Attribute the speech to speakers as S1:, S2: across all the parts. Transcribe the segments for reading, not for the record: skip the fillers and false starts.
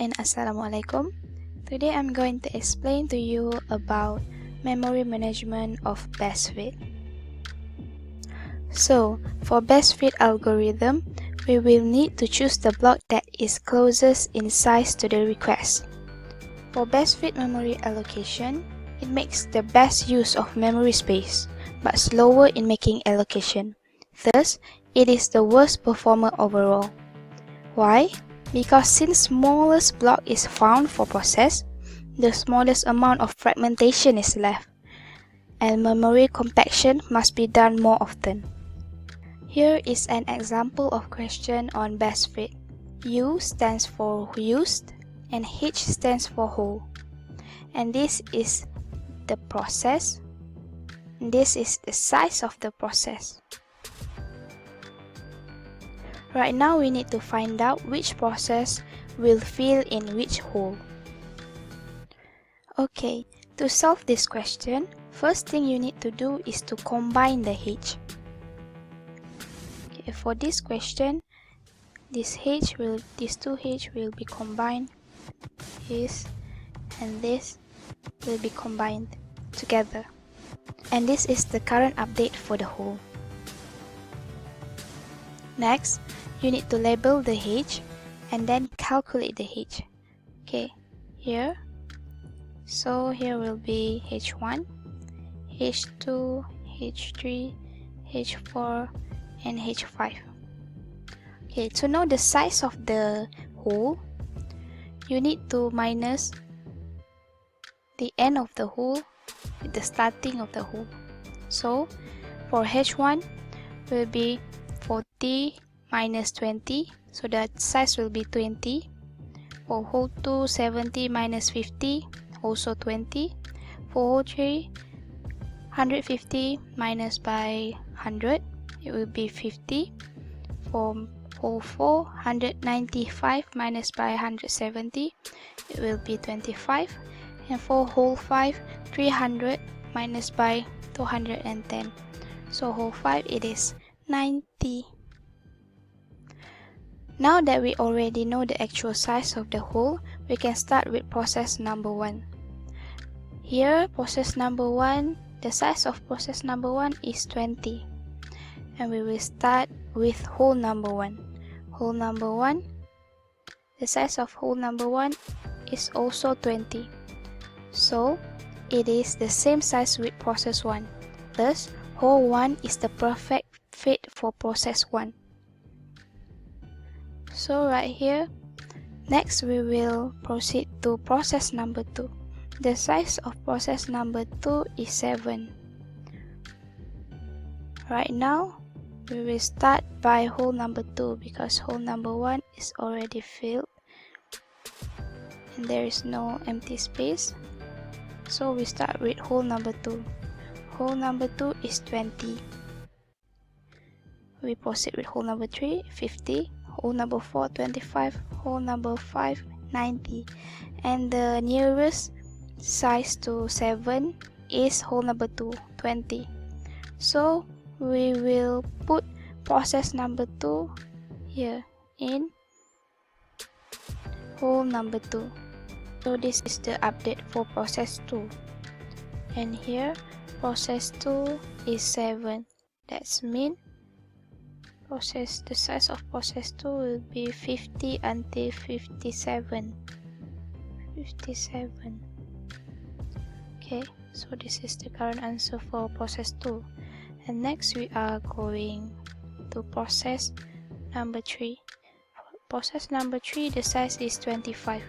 S1: and Assalamualaikum. Today I'm going to explain to you about memory management of best fit. So, for best fit algorithm, we will need to choose the block that is closest in size to the request. For best fit memory allocation, it makes the best use of memory space, but slower in making allocation. Thus, it is the worst performer overall. Why? Because since smallest block is found for process, the smallest amount of fragmentation is left, and memory compaction must be done more often. Here is an example of question on best fit. U stands for used and H stands for whole. And this is the process. This is the size of the process. Right now we need to find out which process will fill in which hole. Okay, to solve this question, first thing you need to do is to combine the H. Okay, for this question, these two H will be combined. This and this will be combined together. And this is the current update for the hole. Next, you need to label the H and then calculate the H. Okay, here. So here will be H1, H2, H3, H4, and H5. Okay, to know the size of the hole, you need to minus the end of the hole with the starting of the hole. So for H1 will be 40 minus 20, so that size will be 20. For hole 2, 70 minus 50, also 20. For hole 3, 150 minus by 100, it will be 50. For hole 4, 195 minus by 170, it will be 25. And for hole 5, 300 minus by 210. So hole 5 it is 90. Now that we already know the actual size of the hole, we can start with process number 1. Here, process number 1, the size of process number 1 is 20. And we will start with hole number 1. Hole number 1, the size of hole number 1 is also 20. So, it is the same size with process 1. Thus, hole 1 is the perfect fit for process 1. So right here, next we will proceed to process number 2. The size of process number 2 is 7. Right now, we will start by hole number 2 because hole number 1 is already filled and there is no empty space. So we start with hole number 2. Hole number 2 is 20. We proceed with hole number 3, 50. Hole number 4, 25. Hole number 5, 90. And the nearest size to 7 is hole number 2, 20. So we will put process number 2 here in hole number 2. So this is the update for process 2. And here process 2 is 7. That's mean the size of process 2 will be 50 until 57. 57. Okay, so this is the current answer for process 2. And next we are going to process number 3. For process number 3, the size is 25.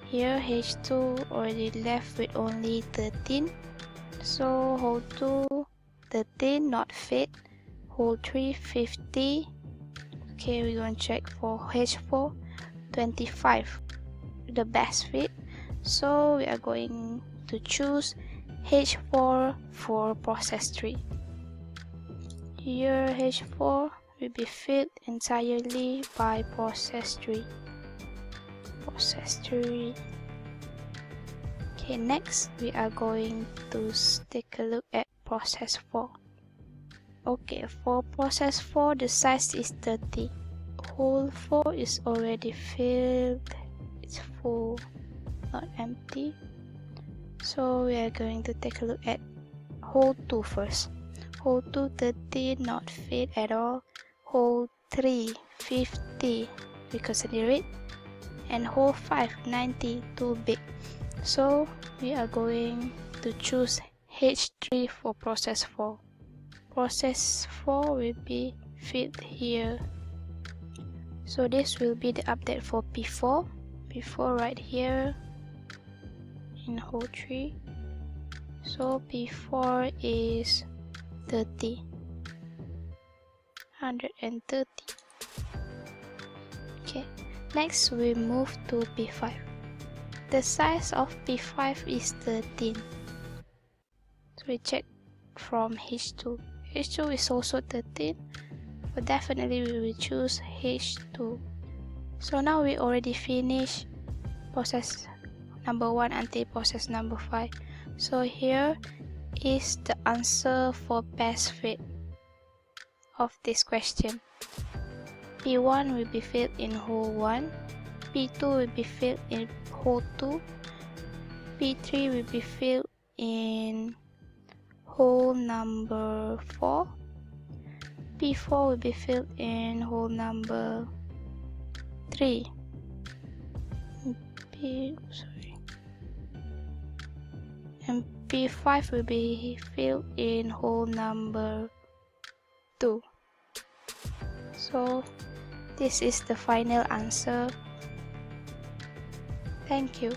S1: Here H2 already left with only 13. So hole 2, 13 not fit. Hole 3, 50. Okay, we're going to check for H4, 25. The best fit. So we are going to choose H4 for process 3. Here H4 will be filled entirely by process 3. Process 3. Okay, next we are going to take a look at process 4. Okay, for process 4, the size is 30. Hole 4 is already filled. it's full, not empty. So we are going to take a look at hole 2 first. Hole 2, 30, not fit at all. Hole 3, 50, we consider it. And hole 5, 90, too big. So we are going to choose H3 for process 4. Process 4 will be fit here. So this will be the update for P4. P4 right here in hole 3. So P4 is 30. 130. Okay, next we move to P5. The size of P5 is 13. So we check from H2. H2 is also 13, but definitely we will choose H2. So now we already finished process number 1 until process number 5. So here is the answer for best fit of this question. P1 will be filled in hole 1, P2 will be filled in hole 2, P3 will be filled in hole number 4, P4 will be filled in hole number 3, and P5 will be filled in hole number 2. So this is the final answer. Thank you.